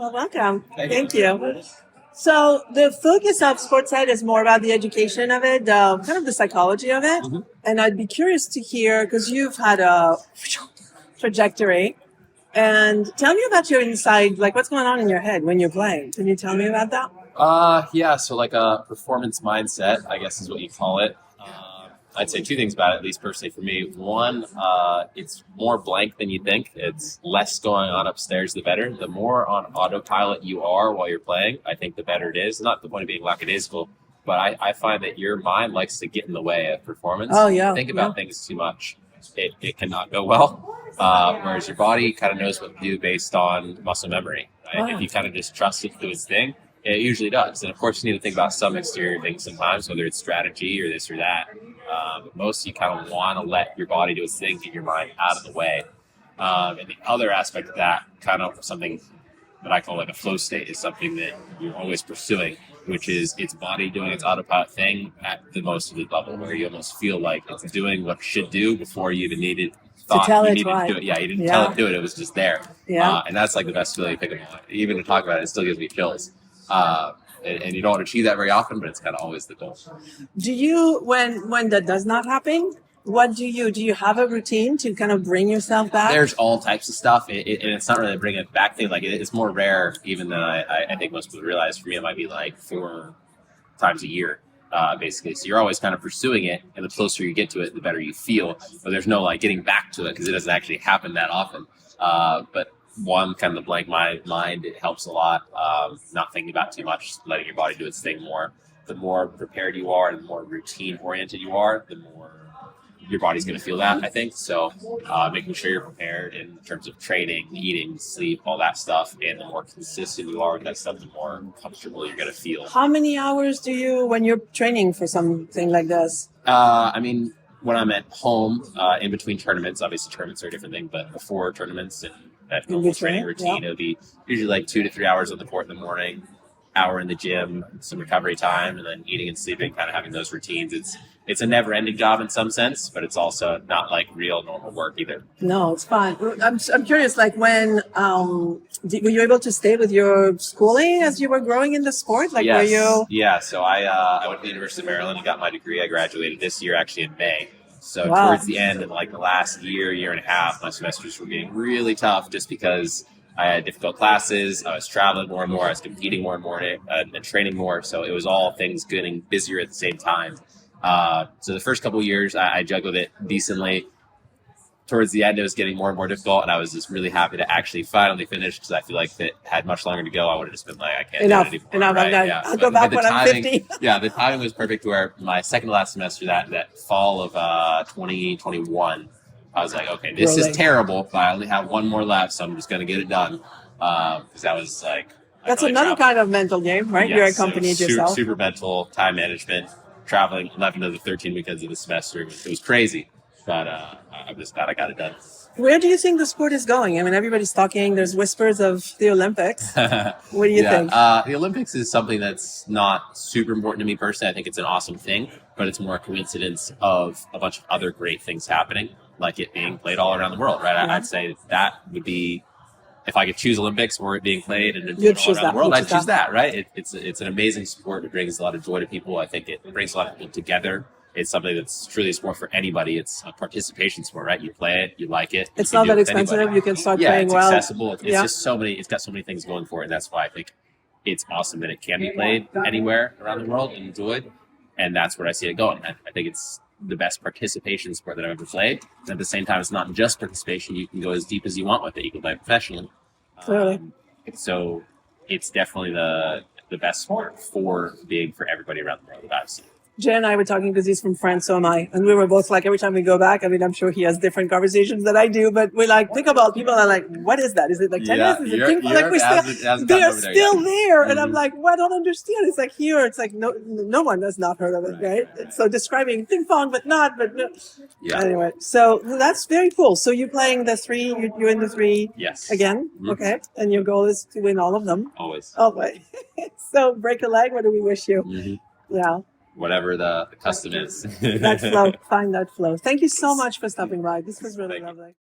Well, welcome. Thank you. So the focus of SportsEd is more about the education of it, kind of the psychology of it. And I'd be curious to hear, because you've had a trajectory, and tell me about your inside, like what's going on in your head when you're playing. Can you tell me about that? Yeah, so like a performance mindset, I guess is what you call it. I'd say two things about it, at least personally for me. One, it's more blank than you think. It's less going on upstairs, the better. The more on autopilot you are while you're playing, I think the better it is. Not the point of being lackadaisical, but I find that your mind likes to get in the way of performance. Oh, yeah. Think about things too much. It cannot go well. Whereas your body kind of knows what to do based on muscle memory. Right? Wow. If you kind of just trust it to do its thing, it usually does. And of course, you need to think about some exterior things sometimes, whether it's strategy or this or that. But most you kind of want to let your body do its thing, get your mind out of the way. And the other aspect of that, kind of something that I call like a flow state, is something that you're always pursuing, which is its body doing its autopilot thing at the most elite level, where you almost feel like it's doing what it should do before you even needed To tell you it needed right. to do it. Yeah, you didn't tell it to do it; it was just there. Yeah. And that's like the best feeling you pick up. Even to talk about it, it still gives me chills. And you don't achieve that very often, but it's kind of always the goal. Do you, when that does not happen, what do you have a routine to kind of bring yourself back? There's all types of stuff, and it's not really a bring it back thing. Like it's more rare even than I think most people realize. For me, it might be like 4 times a year, basically. So you're always kind of pursuing it, and the closer you get to it, the better you feel. But there's no like getting back to it because it doesn't actually happen that often. But one, kind of the blank mind, it helps a lot. Not thinking about too much, letting your body do its thing more. The more prepared you are and the more routine oriented you are, the more your body's going to feel that, I think. So making sure you're prepared in terms of training, eating, sleep, all that stuff. And the more consistent you are with that stuff, the more comfortable you're going to feel. How many hours do you, when you're training for something like this? I mean, when I'm at home, in between tournaments, obviously tournaments are a different thing, but before tournaments and that normal training routine, it'll be usually like 2 to 3 hours on the court in the morning, hour in the gym, some recovery time, and then eating and sleeping, kind of having those routines. It's a never-ending job in some sense, but it's also not like real normal work either. No, it's fine. I'm curious, like when, were you able to stay with your schooling as you were growing in the sport? Like, yes. Were you? Yeah, so I went to the University of Maryland and got my degree. I graduated this year, actually in May. So Wow. Towards the end, in like the last year and a half, my semesters were getting really tough just because I had difficult classes. I was traveling more and more. I was competing more and more and training more. So it was all things getting busier at the same time. So the first couple of years, I juggled it decently. Towards the end, it was getting more and more difficult, and I was just really happy to actually finally finish because I feel like if it had much longer to go, I would have just been like, I can't do it anymore. Enough. Right? I'll go back when I'm 50. Yeah, the timing was perfect where my second to last semester, that fall of 2021, I was like, okay, this is terrible, but I only have one more left, so I'm just going to get it done. Because that was like... That's another kind of mental game, right? Yes, You're accompanied yourself. Super mental, time management, traveling 11 of the 13 weekends of the semester. It was crazy. But I'm just glad I got it done. Where do you think the sport is going? I mean, everybody's talking. There's whispers of the Olympics. What do you think? The Olympics is something that's not super important to me personally. I think it's an awesome thing, but it's more a coincidence of a bunch of other great things happening, like it being played all around the world, right? Yeah. I'd say that would be, if I could choose Olympics or it being played and all around the world, I'd choose that, right? It's an amazing sport. It brings a lot of joy to people. I think it brings a lot of people together. It's something that's truly a sport for anybody. It's a participation sport, right? You play it, you like it. It's not that expensive. You can start playing well. Yeah, it's accessible. It's just it's got so many things going for it. And that's why I think it's awesome that it can be played anywhere around the world and enjoyed. And that's where I see it going. I think it's the best participation sport that I've ever played. And at the same time, it's not just participation. You can go as deep as you want with it. You can play professionally. Clearly. So it's definitely the best sport for everybody around the world that I've seen. Jay and I were talking because he's from France, so am I. And we were both like, every time we go back, I mean, I'm sure he has different conversations than I do, but we're like, pickleball. People are like, what is that? Is it like tennis? Is it ping pong? Like, they are still there. And I'm like, well, I don't understand. It's like here, it's like no one has not heard of it, right? So describing ping pong, but not. Yeah. Anyway, so that's very cool. So you're playing the 3, you're in the 3 yes. again? Mm-hmm. Okay. And your goal is to win all of them? Always. Always. So break a leg, what do we wish you? Mm-hmm. Yeah. Whatever the custom is. That flow. Find that flow. Thank you so much for stopping by. This was really lovely.